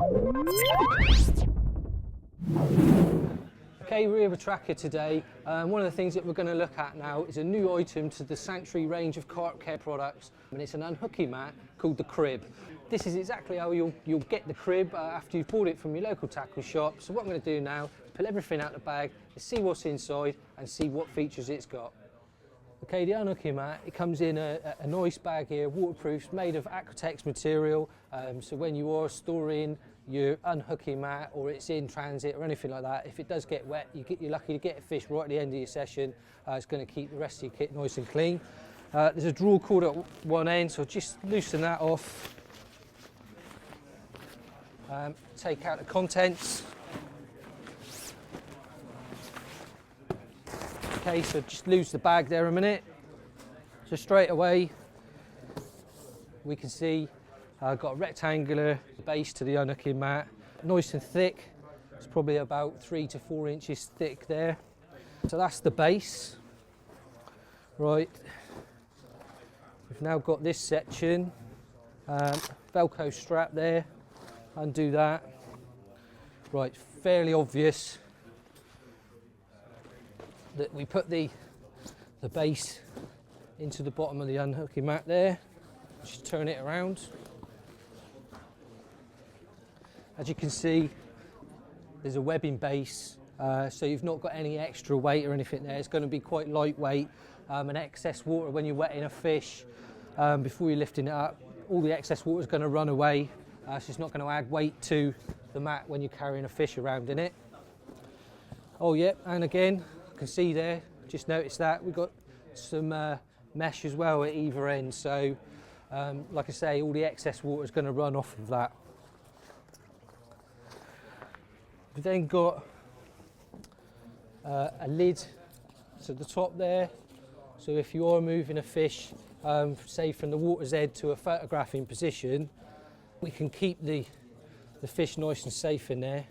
Okay, we're here with Trakker today. One of the things that we're going to look at now is a new item to the Sanctuary range of carp care products, and it's an unhooking mat called the Crib. This is exactly how you'll get the crib after you've bought it from your local tackle shop. So what I'm going to do now is pull everything out of the bag, see what's inside and see what features it's got. Okay, the unhooking mat, it comes in a nice bag here, waterproof, made of Aquatex material, so when you are storing your unhooking mat or it's in transit or anything like that, if it does get wet, you're lucky to get a fish right at the end of your session. It's going to keep the rest of your kit nice and clean. There's a draw cord at one end, so just loosen that off. Take out the contents. Okay, so just lose the bag there a minute. So straight away we can see I've got a rectangular base to the unhooking mat, nice and thick. It's probably about 3 to 4 inches thick there. So that's the base. Right, we've now got this section, Velcro strap there, undo that. Right, fairly obvious that we put the base into the bottom of the unhooking mat there. Just turn it around. As you can see, there's a webbing base, so you've not got any extra weight or anything there. It's going to be quite lightweight, and excess water when you're wetting a fish, before you're lifting it up, all the excess water is going to run away, so it's not going to add weight to the mat when you're carrying a fish around in it. Oh yeah, and again, you can see there, just notice that we've got some mesh as well at either end, so like I say, all the excess water is going to run off of that. We've then got a lid to the top there, so if you are moving a fish, say from the water's edge to a photographing position, we can keep the fish nice and safe in there.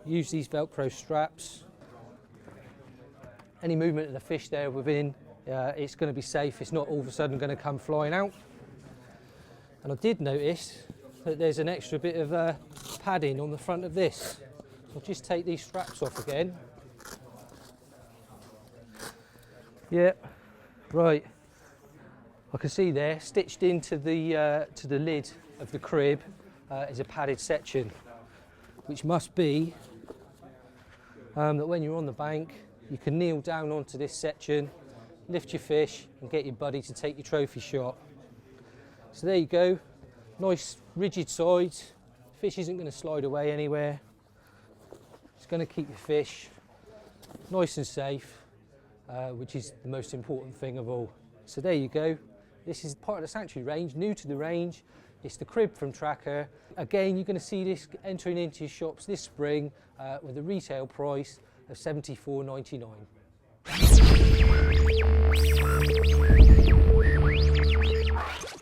Use these Velcro straps. Any movement of the fish there within, it's going to be safe. It's not all of a sudden going to come flying out. And I did notice that there's an extra bit of padding on the front of this. I'll just take these straps off again. Yep, right. I can see there, stitched into the lid of the crib is a padded section, which must be that when you're on the bank, you can kneel down onto this section, lift your fish and get your buddy to take your trophy shot. So there you go, nice rigid sides, fish isn't going to slide away anywhere. It's going to keep your fish nice and safe, which is the most important thing of all. So there you go. This is part of the Sanctuary range, new to the range. It's the Crib from Trakker. Again, you're going to see this entering into your shops this spring with a retail price of $74.99.